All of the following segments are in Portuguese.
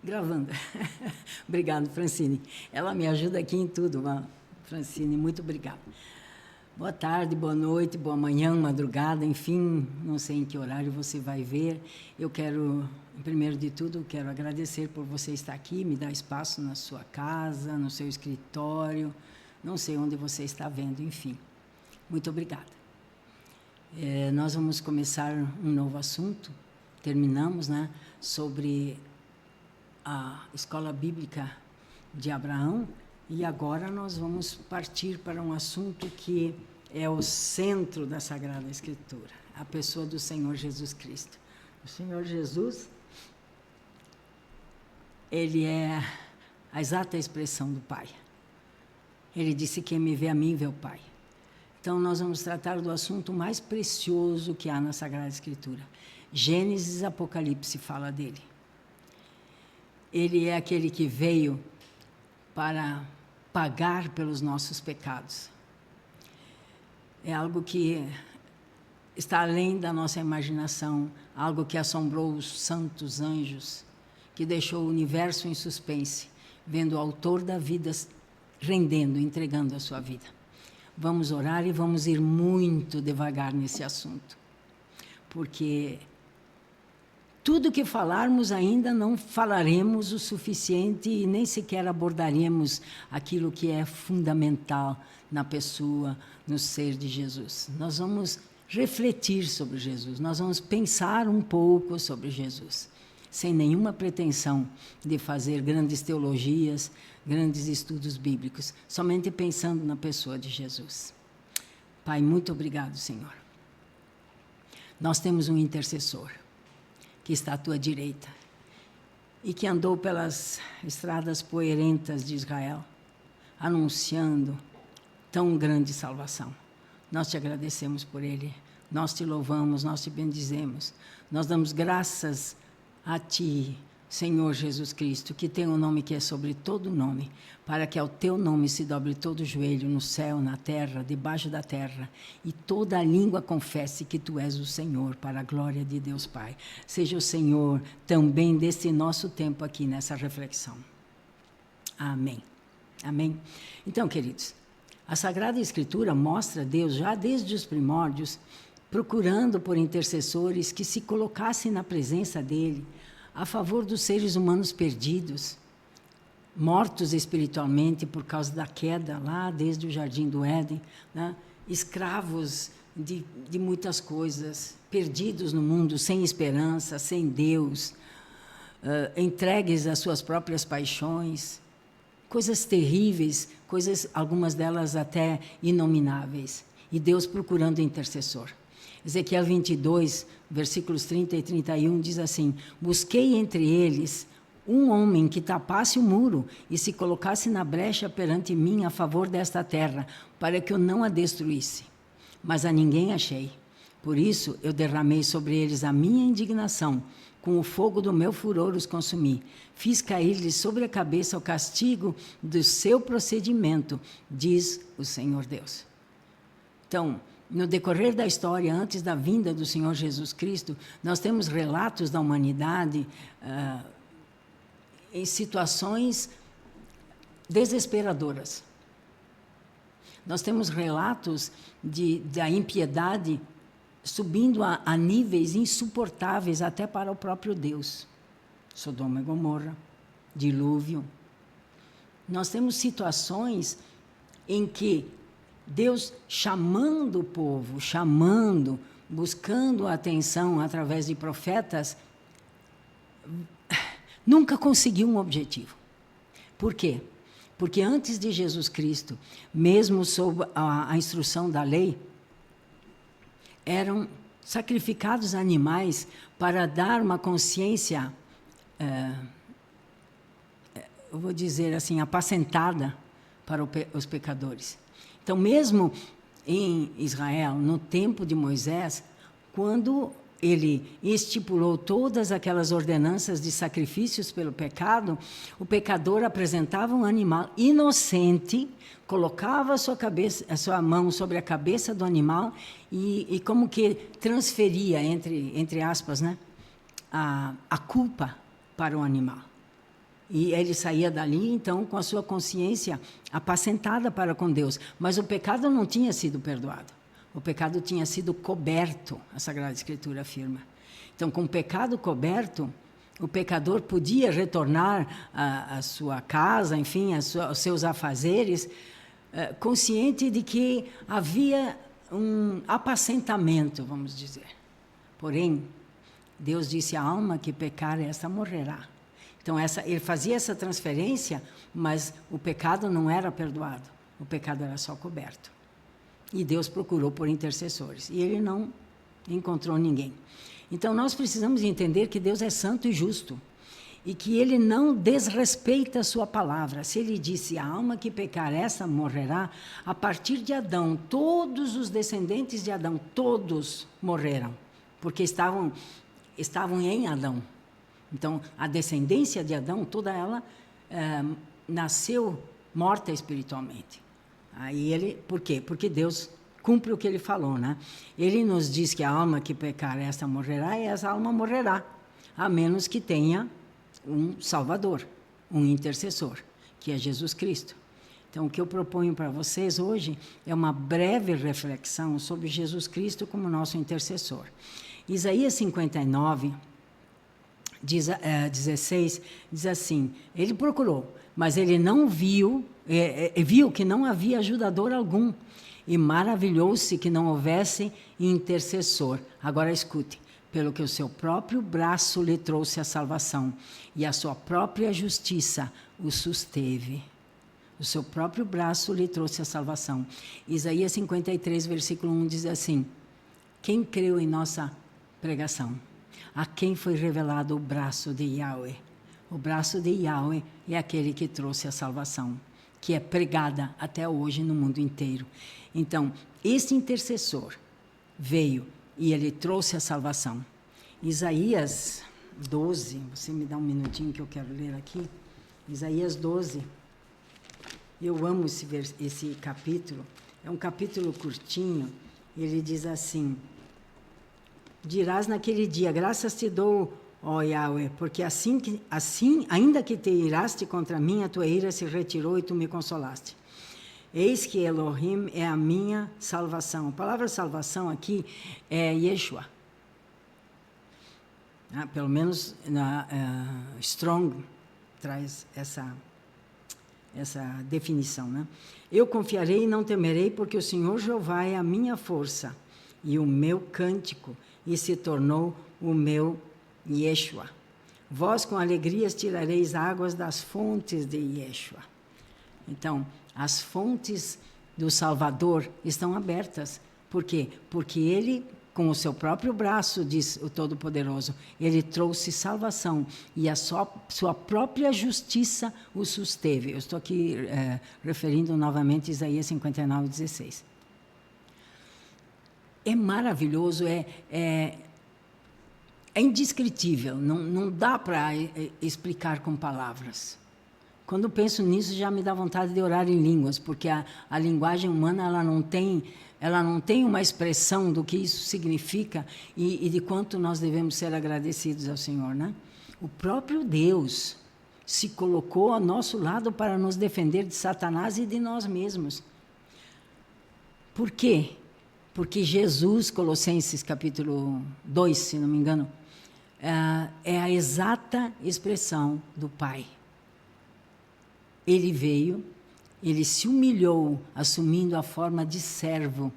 Gravando. Obrigado, Francine. Ela me ajuda aqui em tudo, Francine, muito obrigada. Boa tarde, boa noite, boa manhã, madrugada, enfim, não sei em que horário você vai ver. Eu quero, primeiro de tudo, quero agradecer por você estar aqui, me dar espaço na sua casa, no seu escritório, não sei onde você está vendo, enfim. Muito obrigada. Nós vamos começar um novo assunto, terminamos, né, sobre a Escola Bíblica de Abraão, e agora nós vamos partir para um assunto que é o centro da Sagrada Escritura, a pessoa do Senhor Jesus Cristo. O Senhor Jesus, ele é a exata expressão do Pai. Ele disse: quem me vê a mim, vê o Pai. Então, nós vamos tratar do assunto mais precioso que há na Sagrada Escritura. Gênesis e Apocalipse fala dele. Ele é aquele que veio para pagar pelos nossos pecados. É algo que está além da nossa imaginação, algo que assombrou os santos anjos, que deixou o universo em suspense, vendo o autor da vida rendendo, entregando a sua vida. Vamos orar e vamos ir muito devagar nesse assunto, porque tudo que falarmos ainda não falaremos o suficiente e nem sequer abordaremos aquilo que é fundamental na pessoa, no ser de Jesus. Nós vamos refletir sobre Jesus, nós vamos pensar um pouco sobre Jesus, sem nenhuma pretensão de fazer grandes teologias, grandes estudos bíblicos, somente pensando na pessoa de Jesus. Pai, muito obrigado, Senhor. Nós temos um intercessor que está à tua direita, e que andou pelas estradas poeirentas de Israel, anunciando tão grande salvação. Nós te agradecemos por ele, nós te louvamos, nós te bendizemos, nós damos graças a ti, Senhor Jesus Cristo, que tem um nome que é sobre todo nome, para que ao teu nome se dobre todo o joelho no céu, na terra, debaixo da terra, e toda a língua confesse que tu és o Senhor, para a glória de Deus Pai. Seja o Senhor também desse nosso tempo aqui nessa reflexão. Amém. Amém. Então, queridos, a Sagrada Escritura mostra Deus já desde os primórdios, procurando por intercessores que se colocassem na presença dele, a favor dos seres humanos perdidos, mortos espiritualmente por causa da queda, lá desde o Jardim do Éden, né? Escravos de muitas coisas, perdidos no mundo, sem esperança, sem Deus, entregues às suas próprias paixões, coisas terríveis, coisas, algumas delas até inomináveis, e Deus procurando intercessor. Ezequiel 22, versículos 30 e 31, diz assim: busquei entre eles um homem que tapasse o muro e se colocasse na brecha perante mim a favor desta terra, para que eu não a destruísse. Mas a ninguém achei. Por isso eu derramei sobre eles a minha indignação, com o fogo do meu furor os consumi. Fiz cair-lhes sobre a cabeça o castigo do seu procedimento, diz o Senhor Deus. Então, no decorrer da história, antes da vinda do Senhor Jesus Cristo, nós temos relatos da humanidade em situações desesperadoras. Nós temos relatos da impiedade subindo a níveis insuportáveis até para o próprio Deus. Sodoma e Gomorra, dilúvio. Nós temos situações em que Deus chamando o povo, buscando a atenção através de profetas, nunca conseguiu um objetivo. Por quê? Porque antes de Jesus Cristo, mesmo sob a instrução da lei, eram sacrificados animais para dar uma consciência, eu vou dizer assim, apacentada para os pecadores. Então, mesmo em Israel, no tempo de Moisés, quando ele estipulou todas aquelas ordenanças de sacrifícios pelo pecado, o pecador apresentava um animal inocente, colocava a sua mão sobre a cabeça do animal e como que transferia, entre aspas, né, a culpa para o animal. E ele saía dali, então, com a sua consciência apacentada para com Deus. Mas o pecado não tinha sido perdoado. O pecado tinha sido coberto, a Sagrada Escritura afirma. Então, com o pecado coberto, o pecador podia retornar à sua casa, enfim, aos seus afazeres, consciente de que havia um apacentamento, vamos dizer. Porém, Deus disse: a alma que pecar, essa morrerá. Então, ele fazia essa transferência, mas o pecado não era perdoado. O pecado era só coberto. E Deus procurou por intercessores. E ele não encontrou ninguém. Então, nós precisamos entender que Deus é santo e justo. E que ele não desrespeita a sua palavra. Se ele disse: a alma que pecar, essa morrerá, a partir de Adão, todos os descendentes de Adão, todos morreram. Porque estavam em Adão. Então, a descendência de Adão, toda ela nasceu morta espiritualmente. Aí por quê? Porque Deus cumpre o que ele falou, né? Ele nos diz que a alma que pecar, essa morrerá, e essa alma morrerá, a menos que tenha um Salvador, um intercessor, que é Jesus Cristo. Então, o que eu proponho para vocês hoje é uma breve reflexão sobre Jesus Cristo como nosso intercessor. Isaías 59, 16, diz assim: ele procurou, mas ele não viu que não havia ajudador algum, e maravilhou-se que não houvesse intercessor. Agora escute: pelo que o seu próprio braço lhe trouxe a salvação, e a sua própria justiça o susteve. O seu próprio braço lhe trouxe a salvação. Isaías 53, versículo 1 diz assim: quem creu em nossa pregação? A quem foi revelado o braço de Yahweh? O braço de Yahweh é aquele que trouxe a salvação, que é pregada até hoje no mundo inteiro. Então, esse intercessor veio e ele trouxe a salvação. Isaías 12, você me dá um minutinho que eu quero ler aqui. Isaías 12, eu amo esse capítulo, é um capítulo curtinho. Ele diz assim: dirás naquele dia: graças te dou, ó Yahweh, porque assim, ainda que te iraste contra mim, a tua ira se retirou e tu me consolaste. Eis que Elohim é a minha salvação. A palavra salvação aqui é Yeshua. Pelo menos na Strong traz essa definição, né? Eu confiarei e não temerei, porque o Senhor Jeová é a minha força e o meu cântico, e se tornou o meu Yeshua. Vós com alegrias tirareis águas das fontes de Yeshua. Então, as fontes do Salvador estão abertas. Por quê? Porque ele, com o seu próprio braço, diz o Todo-Poderoso, ele trouxe salvação, e a sua própria justiça o susteve. Eu estou aqui referindo novamente a Isaías 59, 16. É maravilhoso, é indescritível, não dá para explicar com palavras. Quando penso nisso, já me dá vontade de orar em línguas, porque a linguagem humana ela não tem uma expressão do que isso significa e de quanto nós devemos ser agradecidos ao Senhor, né? O próprio Deus se colocou ao nosso lado para nos defender de Satanás e de nós mesmos. Por quê? Porque Jesus, Colossenses capítulo 2, se não me engano, é a exata expressão do Pai. Ele veio, ele se humilhou, assumindo a forma de servo.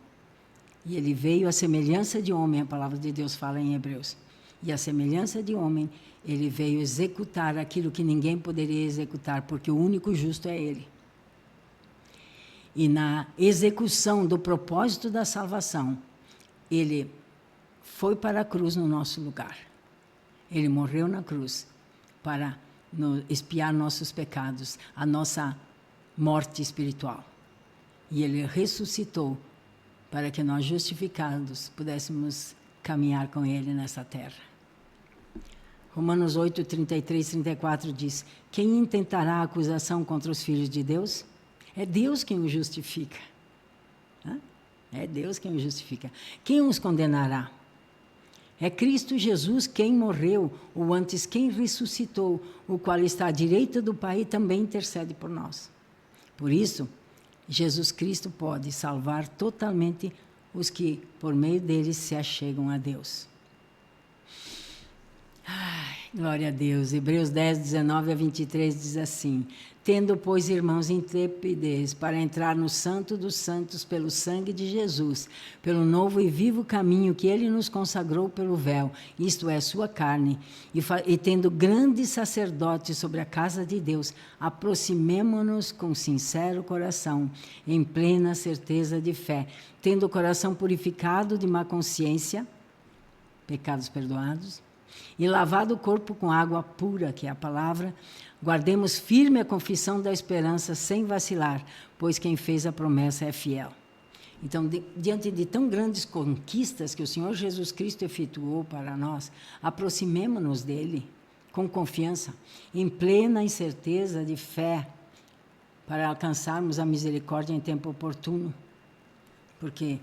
E ele veio à semelhança de homem, a palavra de Deus fala em Hebreus. E à semelhança de homem, ele veio executar aquilo que ninguém poderia executar, porque o único justo é ele. E na execução do propósito da salvação, ele foi para a cruz no nosso lugar. Ele morreu na cruz para expiar nossos pecados, a nossa morte espiritual. E ele ressuscitou para que nós, justificados, pudéssemos caminhar com ele nessa terra. Romanos 8, 33, 34 diz: quem intentará acusação contra os filhos de Deus? É Deus quem os justifica. É Deus quem os justifica. Quem os condenará? É Cristo Jesus quem morreu, ou antes quem ressuscitou, o qual está à direita do Pai e também intercede por nós. Por isso, Jesus Cristo pode salvar totalmente os que, por meio dele, se achegam a Deus. Ai, glória a Deus. Hebreus 10, 19 a 23 diz assim: tendo, pois, irmãos, intrepidez para entrar no Santo dos Santos pelo sangue de Jesus, pelo novo e vivo caminho que ele nos consagrou pelo véu, isto é, sua carne, e tendo grande sacerdote sobre a casa de Deus, aproximemo-nos com sincero coração, em plena certeza de fé, tendo o coração purificado de má consciência, pecados perdoados, e lavado o corpo com água pura, que é a palavra, guardemos firme a confissão da esperança sem vacilar, pois quem fez a promessa é fiel. Então, diante de tão grandes conquistas que o Senhor Jesus Cristo efetuou para nós, aproximemo-nos dele com confiança, em plena incerteza de fé, para alcançarmos a misericórdia em tempo oportuno. Porque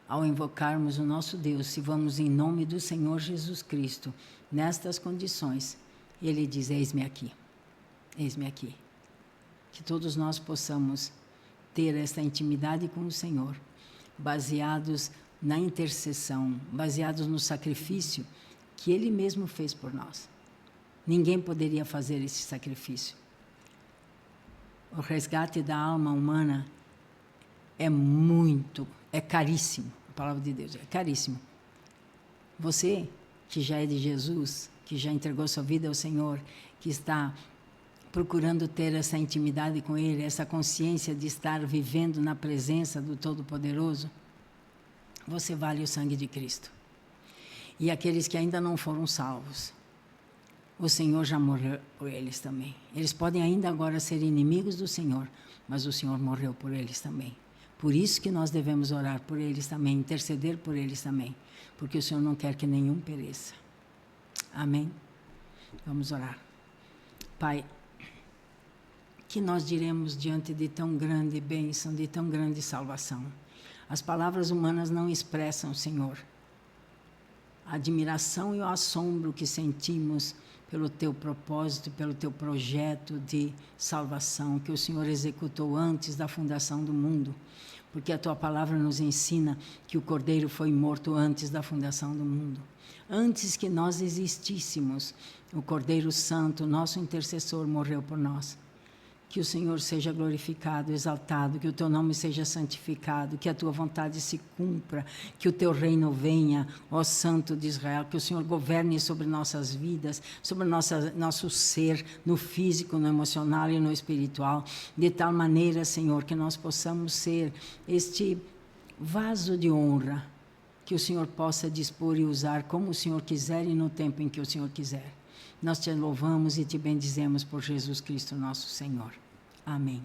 ao invocarmos o nosso Deus, se vamos em nome do Senhor Jesus Cristo, nestas condições, ele diz: eis-me aqui, eis-me aqui. Que todos nós possamos ter esta intimidade com o Senhor, baseados na intercessão, baseados no sacrifício que ele mesmo fez por nós. Ninguém poderia fazer esse sacrifício. O resgate da alma humana é caríssimo. A palavra de Deus é caríssimo. Você, que já é de Jesus, que já entregou sua vida ao Senhor, que está procurando ter essa intimidade com Ele, essa consciência de estar vivendo na presença do Todo-Poderoso, você vale o sangue de Cristo. E aqueles que ainda não foram salvos, o Senhor já morreu por eles também. Eles podem ainda agora ser inimigos do Senhor, mas o Senhor morreu por eles também. Por isso que nós devemos orar por eles também, interceder por eles também, porque o Senhor não quer que nenhum pereça. Amém? Vamos orar. Pai, que nós diremos diante de tão grande bênção, de tão grande salvação? As palavras humanas não expressam, Senhor, a admiração e o assombro que sentimos pelo teu propósito, pelo teu projeto de salvação que o Senhor executou antes da fundação do mundo. Porque a tua palavra nos ensina que o Cordeiro foi morto antes da fundação do mundo. Antes que nós existíssemos, o Cordeiro Santo, nosso intercessor, morreu por nós. Que o Senhor seja glorificado, exaltado, que o teu nome seja santificado, que a tua vontade se cumpra, que o teu reino venha, ó Santo de Israel, que o Senhor governe sobre nossas vidas, sobre nosso ser, no físico, no emocional e no espiritual, de tal maneira, Senhor, que nós possamos ser este vaso de honra, que o Senhor possa dispor e usar como o Senhor quiser e no tempo em que o Senhor quiser. Nós te louvamos e te bendizemos por Jesus Cristo, nosso Senhor. Amém.